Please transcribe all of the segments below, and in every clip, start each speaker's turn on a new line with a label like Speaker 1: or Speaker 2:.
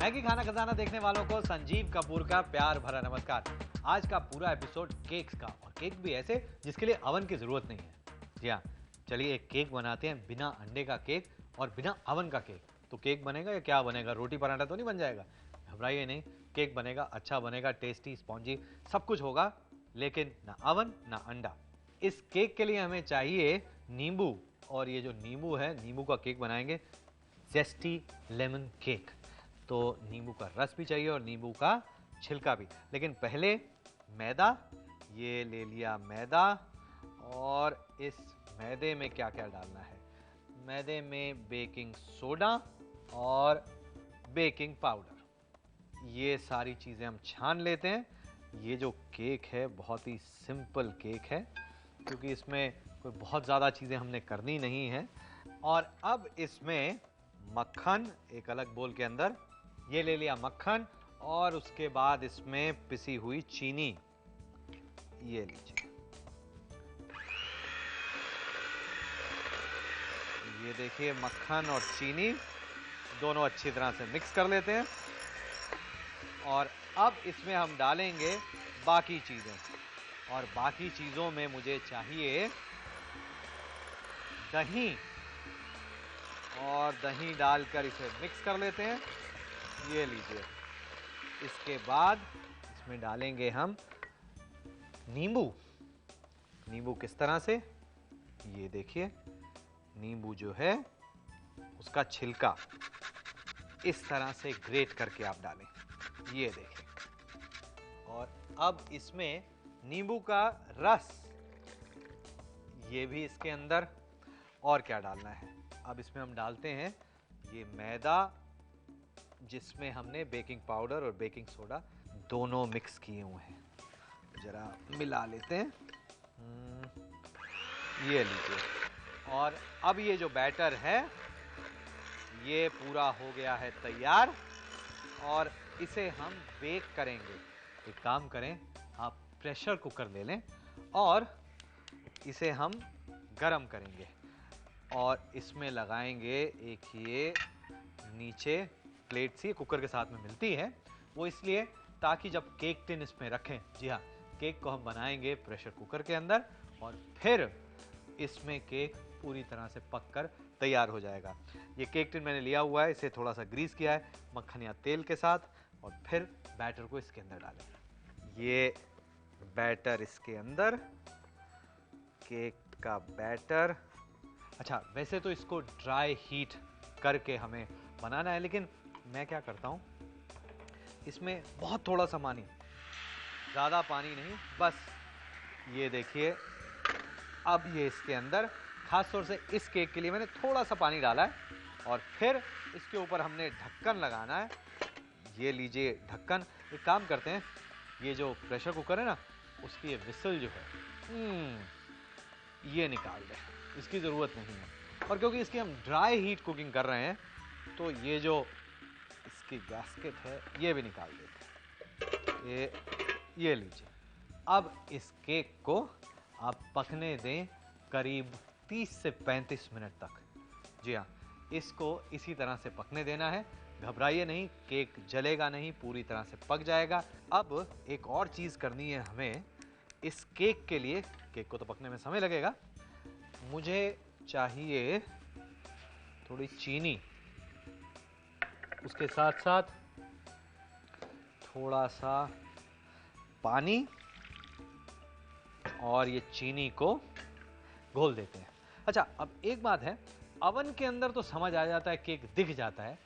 Speaker 1: Maggi खाना खजाना देखने वालों को संजीव कपूर का प्यार भरा नमस्कार। आज का पूरा एपिसोड केक्स का, और केक भी ऐसे जिसके लिए अवन की जरूरत नहीं है। जी हाँ, चलिए एक केक बनाते हैं, बिना अंडे का केक और बिना अवन का केक। तो केक बनेगा या क्या बनेगा, रोटी पराठा तो नहीं बन जाएगा। घबराइए नहीं, केक बनेगा, अच्छा बनेगा, टेस्टी स्पॉन्जी सब कुछ होगा, लेकिन ना अवन ना अंडा। इस केक के लिए हमें चाहिए नींबू, और ये जो नींबू है, नींबू का केक बनाएंगे, जेस्टी लेमन केक। तो नींबू का रस भी चाहिए और नींबू का छिलका भी। लेकिन पहले मैदा, ये ले लिया मैदा, और इस मैदे में क्या क्या डालना है। मैदे में बेकिंग सोडा और बेकिंग पाउडर, ये सारी चीज़ें हम छान लेते हैं। ये जो केक है बहुत ही सिंपल केक है, क्योंकि इसमें कोई बहुत ज़्यादा चीज़ें हमने करनी नहीं है। और अब इसमें मक्खन एक अलग बोल के अंदर, ये ले लिया मक्खन, और उसके बाद इसमें पिसी हुई चीनी, ये लीजिए। ये देखिए, मक्खन और चीनी दोनों अच्छी तरह से मिक्स कर लेते हैं। और अब इसमें हम डालेंगे बाकी चीज़ें, और बाकी चीज़ों में मुझे चाहिए दही, और दही डालकर इसे मिक्स कर लेते हैं। ये लीजिए। इसके बाद इसमें डालेंगे हम नींबू। नींबू किस तरह से, ये देखिए, नींबू जो है उसका छिलका इस तरह से ग्रेट करके आप डालें, ये देखिए। और अब इसमें नींबू का रस, ये भी इसके अंदर। और क्या डालना है, अब इसमें हम डालते हैं ये मैदा, जिसमें हमने बेकिंग पाउडर और बेकिंग सोडा दोनों मिक्स किए हुए हैं। जरा मिला लेते हैं। ये लीजिए। और अब ये जो बैटर है ये पूरा हो गया है तैयार, और इसे हम बेक करेंगे। एक काम करें, आप प्रेशर कुकर ले लें और इसे हम गरम करेंगे, और इसमें लगाएंगे एक ये नीचे प्लेट सी कुकर के साथ में मिलती है, वो इसलिए ताकि जब केक टिन इसमें रखें, जी हाँ, केक को हम बनाएंगे प्रेशर कुकर के अंदर, और फिर इसमें केक पूरी तरह से पककर तैयार हो जाएगा। ये केक टिन मैंने लिया हुआ है, इसे थोड़ा सा ग्रीस किया है मक्खन या तेल के साथ, और फिर बैटर को इसके अंदर डालें। ये बैटर इसके अंदर, केक का बैटर। अच्छा, वैसे तो इसको ड्राई हीट करके हमें बनाना है, लेकिन मैं क्या करता हूँ, इसमें बहुत थोड़ा सा पानी, ज़्यादा पानी नहीं, बस ये देखिए। अब ये इसके अंदर, खास तौर से इस केक के लिए मैंने थोड़ा सा पानी डाला है, और फिर इसके ऊपर हमने ढक्कन लगाना है। ये लीजिए ढक्कन। एक काम करते हैं, ये जो प्रेशर कुकर है ना, उसकी ये विसल जो है, ये निकाल दें, इसकी ज़रूरत नहीं है। और क्योंकि इसकी हम ड्राई हीट कुकिंग कर रहे हैं, तो ये जो इसकी गैस्केट है ये भी निकाल देते हैं। ये लीजिए। अब इस केक को आप पकने दें करीब 30 से 35 मिनट तक। जी हाँ, इसको इसी तरह से पकने देना है। घबराइए नहीं, केक जलेगा नहीं, पूरी तरह से पक जाएगा। अब एक और चीज़ करनी है हमें इस केक के लिए। केक को तो पकने में समय लगेगा, मुझे चाहिए थोड़ी चीनी, उसके साथ साथ थोड़ा सा पानी, और ये चीनी को घोल देते हैं। अच्छा, अब एक बात है, अवन के अंदर तो समझ आ जाता है, केक दिख जाता है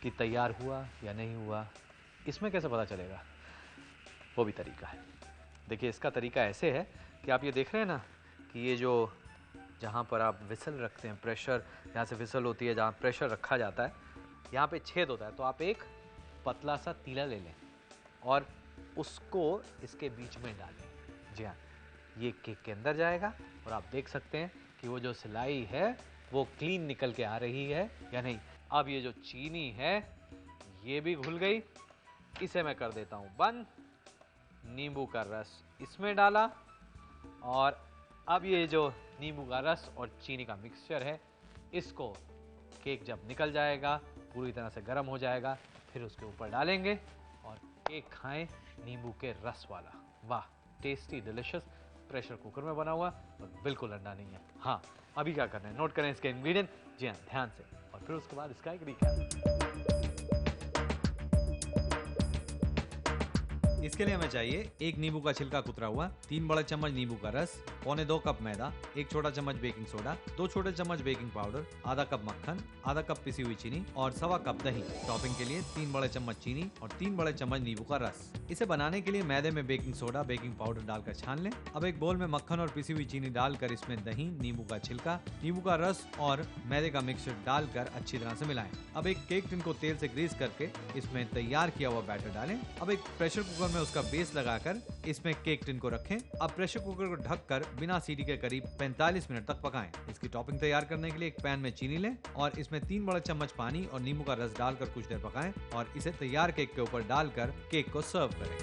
Speaker 1: कि तैयार हुआ या नहीं हुआ। इसमें कैसे पता चलेगा, वो भी तरीका है। देखिए, इसका तरीका ऐसे है कि आप ये देख रहे हैं ना कि ये जो जहाँ पर आप विसल रखते हैं, प्रेशर जहाँ से विसल होती है, जहाँ प्रेशर रखा जाता है, यहाँ पे छेद होता है। तो आप एक पतला सा तीला ले लें और उसको इसके बीच में डालें। जी हाँ, ये केक के अंदर जाएगा, और आप देख सकते हैं कि वो जो सिलाई है वो क्लीन निकल के आ रही है या नहीं। अब ये जो चीनी है ये भी घुल गई, इसे मैं कर देता हूँ बंद। नींबू का रस इसमें डाला, और अब ये जो नींबू का रस और चीनी का मिक्सचर है, इसको केक जब निकल जाएगा, पूरी तरह से गर्म हो जाएगा, फिर उसके ऊपर डालेंगे और केक खाएं नींबू के रस वाला। वाह, टेस्टी डिलिशियस, प्रेशर कुकर में बना हुआ और बिल्कुल अंडा नहीं है। हाँ, अभी क्या करना है, नोट करें इसके इंग्रेडिएंट। जी हाँ, ध्यान से, और फिर उसके बाद इसका एक रिकैप।
Speaker 2: इसके लिए हमें चाहिए 1 नींबू का छिलका कुतरा हुआ, 3 बड़े चम्मच नींबू का रस, 1.25 कप मैदा, 1 छोटा चम्मच बेकिंग सोडा, 2 छोटे चम्मच बेकिंग पाउडर, आधा कप मक्खन, आधा कप पिसी हुई चीनी और 1.25 कप दही। टॉपिंग के लिए 3 बड़े चम्मच चीनी और 3 बड़े चम्मच नींबू का रस। इसे बनाने के लिए मैदे में बेकिंग सोडा, बेकिंग पाउडर डालकर छान लें। अब एक बोल में मक्खन और पिसी हुई चीनी डालकर इसमें दही, नींबू का छिलका, नींबू का रस और मैदे का मिक्सचर डालकर अच्छी तरह से मिलाएं। अब एक केक टिन को तेल से ग्रीस करके इसमें तैयार किया हुआ बैटर डालें। अब एक प्रेशर कुकर में उसका बेस लगाकर इसमें केक टिन को रखें। अब प्रेशर कुकर को ढककर बिना सीटी के करीब 45 मिनट तक पकाएं। इसकी टॉपिंग तैयार करने के लिए एक पैन में चीनी लें और इसमें 3 बड़े चम्मच पानी और नींबू का रस डालकर कुछ देर पकाएं और इसे तैयार केक के ऊपर डालकर केक को सर्व करें।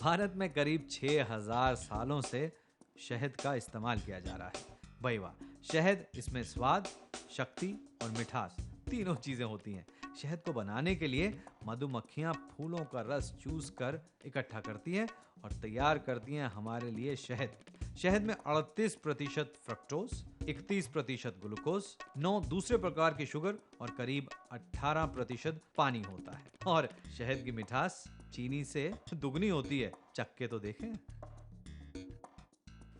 Speaker 2: भारत में करीब 6000 सालों से शहद का इस्तेमाल किया जा रहा है। भाई वाह, शहद, इसमें स्वाद, शक्ति और मिठास तीनों चीजें होती हैं। शहद को बनाने के लिए मधुमक्खियां फूलों का रस चूस कर इकट्ठा करती हैं और तैयार करती हैं हमारे लिए शहद। शहद में 38% फ्रक्टोज, 31% ग्लूकोज, 9 दूसरे प्रकार की शुगर और करीब 18% पानी होता है। और शहद की मिठास चीनी से दुगनी होती है। चक्के तो देखें।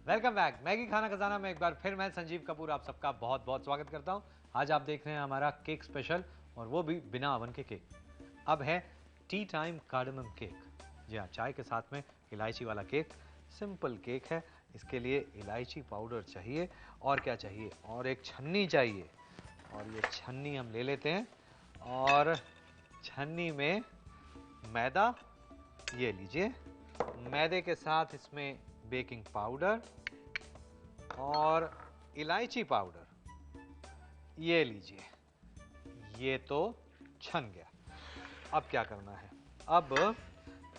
Speaker 1: Welcome back. मैगी खाना खजाना में एक बार फिर मैं संजीव कपूर आप सबका बहुत बहुत स्वागत करता हूं। आज आप देख रहे हैं हमारा केक स्पेशल, और वो भी बिना ओवन के केक। अब है टी टाइम कार्डमम केक। जी हाँ, चाय के साथ में इलायची वाला केक। सिंपल केक है। इसके लिए इलायची पाउडर चाहिए, और क्या चाहिए, और एक छन्नी चाहिए। और ये छन्नी हम ले लेते हैं, और छन्नी में मैदा, ये लीजिए। मैदे के साथ इसमें बेकिंग पाउडर और इलायची पाउडर, ये लीजिए। ये तो छन गया। अब क्या करना है, अब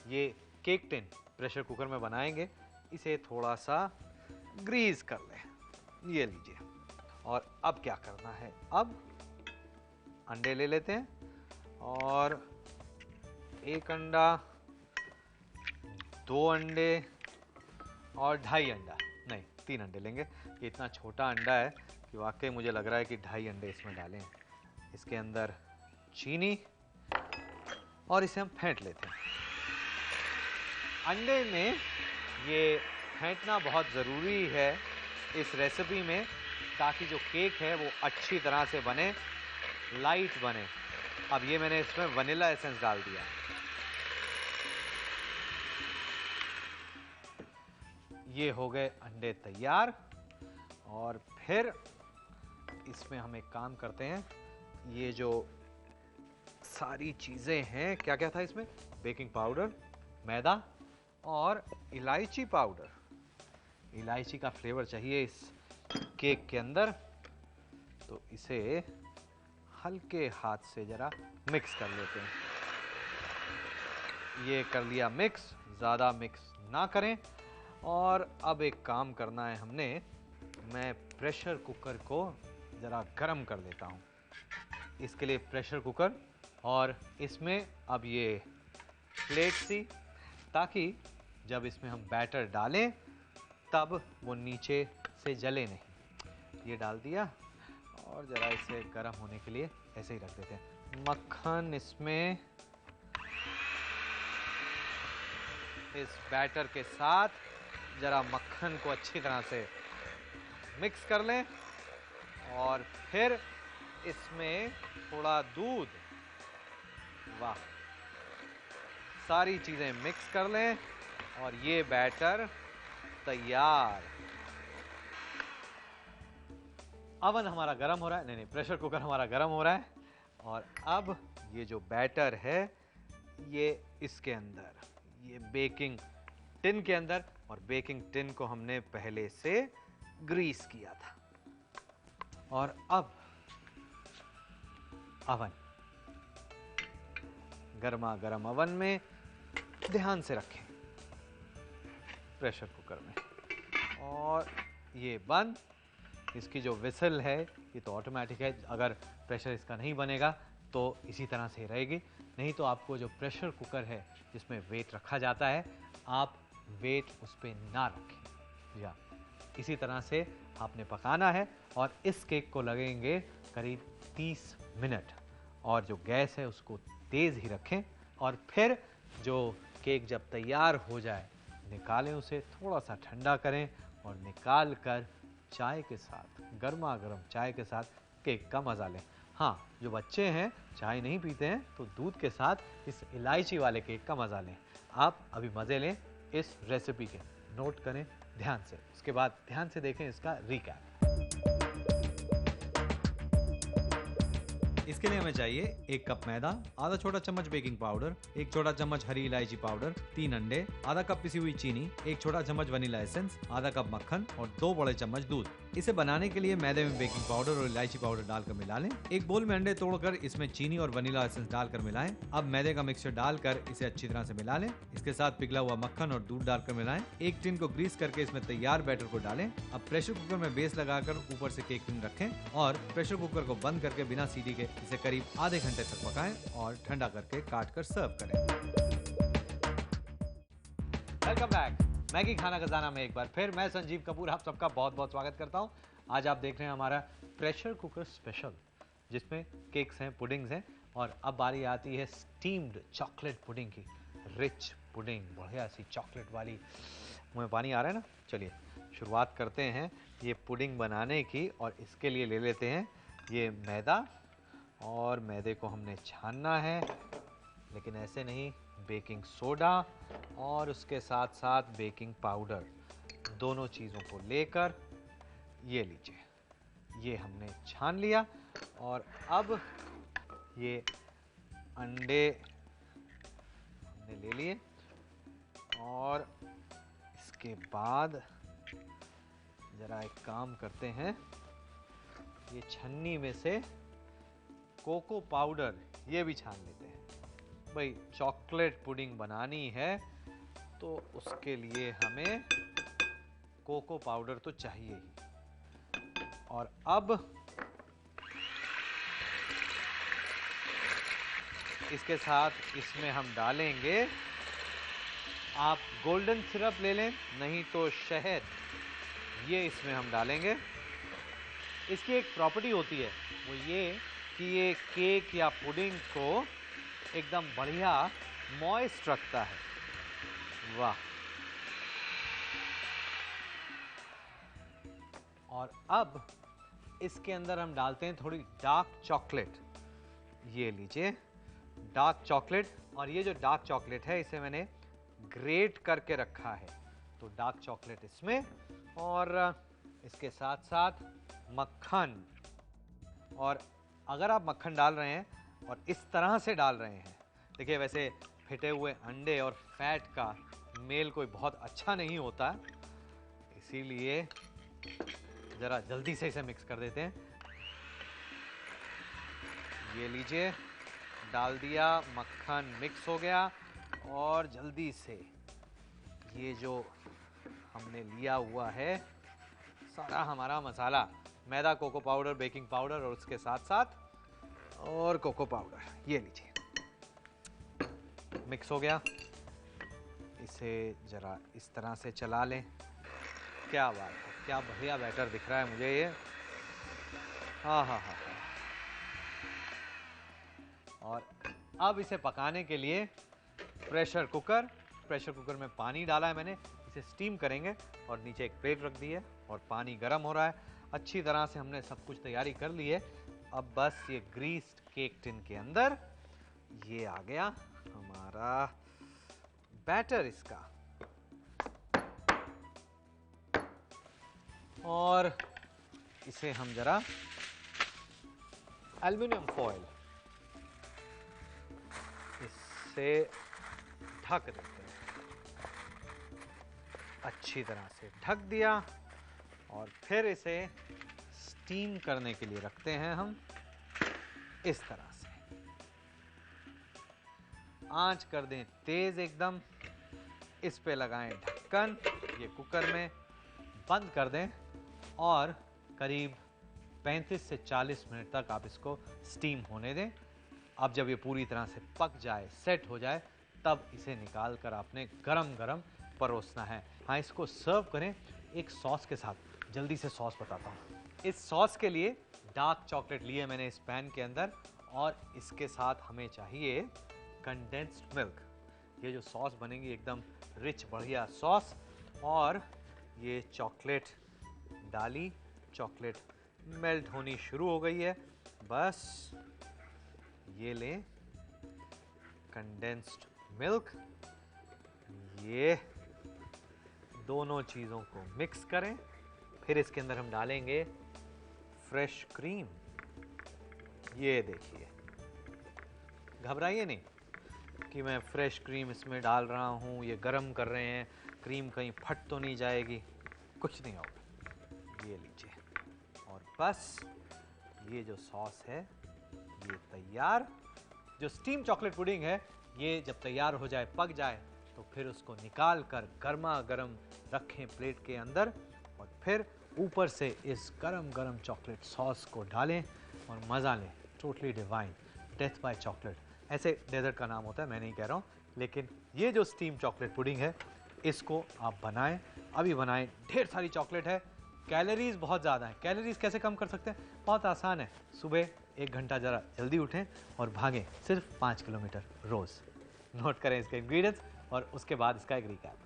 Speaker 1: ये केक टिन प्रेशर कुकर में बनाएंगे, इसे थोड़ा सा ग्रीस कर लें। ये लीजिए। और अब क्या करना है, अब अंडे ले लेते हैं, और 1 अंडा, 2 अंडे और 2.5 अंडा, नहीं 3 अंडे लेंगे। ये इतना छोटा अंडा है कि वाकई मुझे लग रहा है कि 2.5 अंडे इसमें डालें। इसके अंदर चीनी, और इसे हम फेंट लेते हैं। अंडे में ये फेंटना बहुत ज़रूरी है इस रेसिपी में, ताकि जो केक है वो अच्छी तरह से बने, लाइट बने। अब ये मैंने इसमें वनीला एसेंस डाल दिया। ये हो गए अंडे तैयार। और फिर इसमें हम एक काम करते हैं, ये जो सारी चीज़ें हैं, क्या क्या था इसमें, बेकिंग पाउडर, मैदा और इलायची पाउडर। इलायची का फ्लेवर चाहिए इस केक के अंदर, तो इसे हल्के हाथ से ज़रा मिक्स कर लेते हैं। ये कर लिया मिक्स, ज़्यादा मिक्स ना करें। और अब एक काम करना है हमने, मैं प्रेशर कुकर को ज़रा गर्म कर देता हूँ। इसके लिए प्रेशर कुकर, और इसमें अब ये प्लेट सी, ताकि जब इसमें हम बैटर डालें तब वो नीचे से जले नहीं। ये डाल दिया, और ज़रा इसे गर्म होने के लिए ऐसे ही रख देते हैं। मक्खन इसमें इस बैटर के साथ ज़रा मक्खन को अच्छी तरह से मिक्स कर लें, और फिर इसमें थोड़ा दूध, वाह, सारी चीज़ें मिक्स कर लें, और ये बैटर तैयार। अवन हमारा गर्म हो रहा है, नहीं, प्रेशर कुकर हमारा गर्म हो रहा है। और अब ये जो बैटर है, ये इसके अंदर, ये बेकिंग टिन के अंदर, और बेकिंग टिन को हमने पहले से ग्रीस किया था। और अब अवन, गर्मा गर्म अवन में ध्यान से रखें, प्रेशर कुकर में, और ये बंद। इसकी जो विसल है ये तो ऑटोमेटिक है, अगर प्रेशर इसका नहीं बनेगा तो इसी तरह से रहेगी। नहीं तो आपको जो प्रेशर कुकर है जिसमें वेट रखा जाता है, आप वेट उस पर ना रखें। या इसी तरह से आपने पकाना है और इस केक को लगेंगे करीब 30 मिनट। और जो गैस है उसको तेज़ ही रखें। और फिर जो केक जब तैयार हो जाए निकालें, उसे थोड़ा सा ठंडा करें और निकाल कर चाय के साथ, गर्मा गर्म चाय के साथ केक का मज़ा लें। हाँ, जो बच्चे हैं चाय नहीं पीते हैं तो दूध के साथ इस इलायची वाले केक का मज़ा लें। आप अभी मज़े लें इस रेसिपी के, नोट करें ध्यान से, उसके बाद ध्यान से देखें इसका रिकैप।
Speaker 2: इसके लिए हमें चाहिए 1 कप मैदा, आधा छोटा चम्मच बेकिंग पाउडर, 1 छोटा चम्मच हरी इलायची पाउडर, 3 अंडे, आधा कप पिसी हुई चीनी, 1 छोटा चम्मच वनीला एसेंस, आधा कप मक्खन और 2 बड़े चम्मच दूध। इसे बनाने के लिए मैदे में बेकिंग पाउडर और इलायची पाउडर डालकर मिला लें। एक बोल में अंडे तोड़कर इसमें चीनी और वनीला एसेंस डालकर मिलाएं। अब मैदे का मिक्सचर डालकर इसे अच्छी तरह से मिला लें। इसके साथ पिघला हुआ मक्खन और दूध डालकर मिलाएं। एक टिन को ग्रीस करके इसमें तैयार बैटर को डालें। अब प्रेशर कुकर में बेस लगाकर ऊपर से केक टिन रखें और प्रेशर कुकर को बंद करके बिना सीटी के इसे करीब आधे घंटे तक पकाएं और ठंडा करके काट कर सर्व करें।
Speaker 1: Welcome back. मैगी खाना खजाना में एक बार फिर मैं संजीव कपूर आप सबका बहुत बहुत स्वागत करता हूं। आज आप देख रहे हैं हमारा प्रेशर कुकर स्पेशल, जिसमें केक्स हैं, पुडिंग्स हैं, और अब बारी आती है स्टीम्ड चॉकलेट पुडिंग की। रिच पुडिंग, बढ़िया सी चॉकलेट वाली। मुंह में पानी आ रहा है ना। चलिए शुरुआत करते हैं ये पुडिंग बनाने की। और इसके लिए ले लेते हैं ये मैदा, और मैदे को हमने छानना है, लेकिन ऐसे नहीं, बेकिंग सोडा और उसके साथ साथ बेकिंग पाउडर, दोनों चीज़ों को लेकर ये लीजिए, ये हमने छान लिया। और अब ये अंडे हमने ले लिए, और इसके बाद ज़रा एक काम करते हैं, ये छन्नी में से कोको पाउडर ये भी छान लेते हैं। भाई चॉकलेट पुडिंग बनानी है तो उसके लिए हमें कोको पाउडर तो चाहिए ही। और अब इसके साथ इसमें हम डालेंगे, आप गोल्डन सिरप ले लें, नहीं तो शहद, ये इसमें हम डालेंगे। इसकी एक प्रॉपर्टी होती है, वो ये कि ये केक या पुडिंग को एकदम बढ़िया मॉइस्ट रखता है। वाह। और अब इसके अंदर हम डालते हैं थोड़ी डार्क चॉकलेट। ये लीजिए डार्क चॉकलेट, और ये जो डार्क चॉकलेट है इसे मैंने ग्रेट करके रखा है, तो डार्क चॉकलेट इसमें, और इसके साथ साथ मक्खन। और अगर आप मक्खन डाल रहे हैं और इस तरह से डाल रहे हैं, देखिए वैसे फिटे हुए अंडे और फैट का मेल कोई बहुत अच्छा नहीं होता, इसीलिए ज़रा जल्दी से इसे मिक्स कर देते हैं। ये लीजिए, डाल दिया, मक्खन मिक्स हो गया, और जल्दी से ये जो हमने लिया हुआ है सारा हमारा मसाला, मैदा, कोको पाउडर, बेकिंग पाउडर और उसके साथ साथ और कोको पाउडर, ये लीजिए, मिक्स हो गया। इसे ज़रा इस तरह से चला लें। क्या बात है, क्या बढ़िया बैटर दिख रहा है मुझे ये। हाँ हाँ हाँ। और अब इसे पकाने के लिए प्रेशर कुकर में पानी डाला है मैंने, इसे स्टीम करेंगे। और नीचे एक प्लेट रख दी है और पानी गर्म हो रहा है। अच्छी तरह से हमने सब कुछ तैयारी कर ली है। अब बस ये ग्रीस्ड केक टिन के अंदर ये आ गया हमारा बैटर इसका, और इसे हम जरा एल्युमिनियम फॉयल इससे ढक देते हैं। अच्छी तरह से ढक दिया, और फिर इसे स्टीम करने के लिए रखते हैं हम इस तरह से। आंच कर दें तेज एकदम, इस पे लगाएं ढक्कन, ये कुकर में बंद कर दें, और करीब 35 से 40 मिनट तक आप इसको स्टीम होने दें। अब जब ये पूरी तरह से पक जाए, सेट हो जाए, तब इसे निकाल कर आपने गरम गरम परोसना है। हाँ, इसको सर्व करें एक सॉस के साथ। जल्दी से सॉस बताता हूँ। इस सॉस के लिए डार्क चॉकलेट लिए मैंने इस पैन के अंदर, और इसके साथ हमें चाहिए कंडेंस्ड मिल्क। ये जो सॉस बनेगी एकदम रिच बढ़िया सॉस। और ये चॉकलेट डाली, चॉकलेट मेल्ट होनी शुरू हो गई है। बस ये लें कंडेंस्ड मिल्क, ये दोनों चीज़ों को मिक्स करें। फिर इसके अंदर हम डालेंगे फ्रेश क्रीम। ये देखिए, घबराइए नहीं कि मैं फ्रेश क्रीम इसमें डाल रहा हूँ, ये गरम कर रहे हैं, क्रीम कहीं फट तो नहीं जाएगी, कुछ नहीं होगा। ये लीजिए, और बस ये जो सॉस है ये तैयार। जो स्टीम चॉकलेट पुडिंग है, ये जब तैयार हो जाए, पक जाए, तो फिर उसको निकाल कर गर्मा गर्म रखें प्लेट के अंदर, और फिर ऊपर से इस गरम गरम चॉकलेट सॉस को डालें और मज़ा लें। Totally divine, death by chocolate, ऐसे डेजर्ट का नाम होता है, मैं नहीं कह रहा हूँ। लेकिन ये जो स्टीम चॉकलेट पुडिंग है, इसको आप बनाएं, अभी बनाएं। ढेर सारी चॉकलेट है, कैलोरीज बहुत ज़्यादा है। कैलोरीज कैसे कम कर सकते हैं? बहुत आसान है। सुबह 1 घंटा ज़रा जल्दी उठें और भागें सिर्फ 5 किलोमीटर रोज़। नोट करें इसके इंग्रेडिएंट्स और उसके बाद इसका एक रिकैप।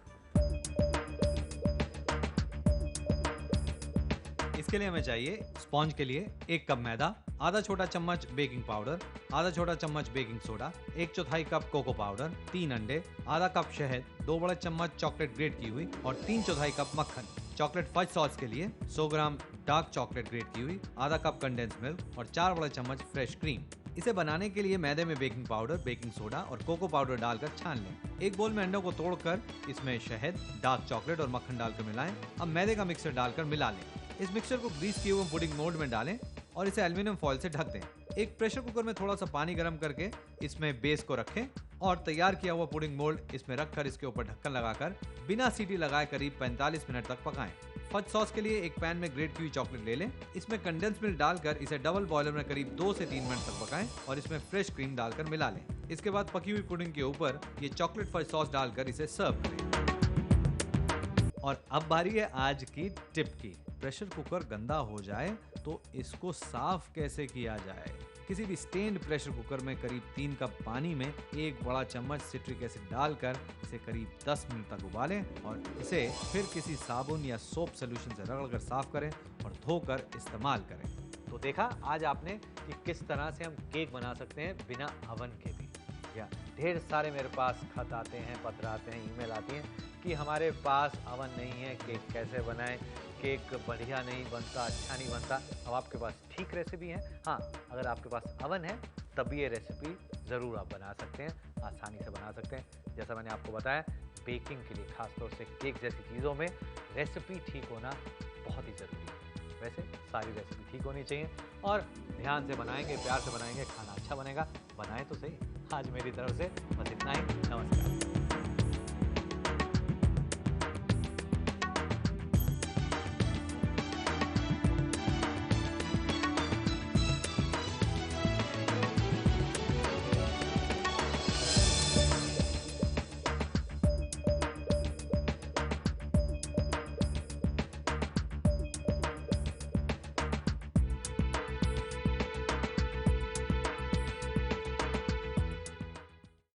Speaker 2: इसके लिए हमें चाहिए स्पॉन्ज के लिए 1 कप मैदा, आधा छोटा चम्मच बेकिंग पाउडर, आधा छोटा चम्मच baking soda, 1/4 cup cocoa powder, 3 अंडे, आधा कप शहद, 2 बड़े चम्मच चॉकलेट ग्रेट की हुई और 3/4 कप मक्खन। चॉकलेट फज सॉस के लिए 100 ग्राम डार्क चॉकलेट ग्रेट की हुई, आधा कप कंडेंस मिल्क और 4 बड़े चम्मच फ्रेश क्रीम। इसे बनाने के लिए मैदे में बेकिंग पाउडर, बेकिंग सोडा और कोको पाउडर डालकर छान लें। एक बोल में अंडों को तोड़कर इसमें शहद, डार्क चॉकलेट और मक्खन डालकर मिलाएं। अब मैदे का मिक्सर डालकर मिला लें। इस मिक्सचर को ग्रीस किए हुए पुडिंग मोल्ड में डालें और इसे एल्युमिनियम फॉइल से ढक दें। एक प्रेशर कुकर में थोड़ा सा पानी गर्म करके इसमें बेस को रखें और तैयार किया हुआ पुडिंग मोल्ड इसमें रखकर इसके ऊपर ढक्कन लगाकर बिना सीटी लगाए करीब 45 मिनट तक पकाएं। फज सॉस के लिए एक पैन में ग्रेट की हुई चॉकलेट ले लें। इसमें कंडेंस मिल्क डालकर इसे डबल बॉयलर में करीब 2 से 3 मिनट तक पकाएं और इसमें फ्रेश क्रीम डालकर मिला लें। इसके बाद पकी हुई पुडिंग के ऊपर ये चॉकलेट फज सॉस डालकर इसे सर्व करें। और अब बारी है आज की टिप की। प्रेशर कुकर गंदा हो जाए तो इसको साफ कैसे किया जाए। किसी भी स्टेन्ड प्रेशर कुकर में करीब 3 कप पानी में 1 बड़ा चम्मच सिट्रिक एसिड डालकर इसे करीब 10 मिनट तक उबालें और इसे फिर किसी साबुन या सोप सोल्यूशन से रगड़कर साफ करें और धोकर इस्तेमाल करें।
Speaker 1: तो देखा आज आपने कि किस तरह से हम केक बना सकते हैं बिना अवन के भी। या ढेर सारे मेरे पास खत आते हैं, पत्र आते हैं, ईमेल आती हैं कि हमारे पास अवन नहीं है, केक कैसे बनाएं, केक बढ़िया नहीं बनता, अच्छा नहीं बनता। अब आपके पास ठीक रेसिपी है। हाँ, अगर आपके पास अवन है तब ये रेसिपी ज़रूर आप बना सकते हैं, आसानी से बना सकते हैं। जैसा मैंने आपको बताया, बेकिंग के लिए खासतौर से केक जैसी चीज़ों में रेसिपी ठीक होना बहुत ही ज़रूरी है। वैसे सारी रेसिपी ठीक होनी चाहिए और ध्यान से बनाएंगे, प्यार से बनाएंगे, खाना अच्छा बनेगा। बनाएं तो सही। आज मेरी तरफ से बस इतना ही। नमस्कार।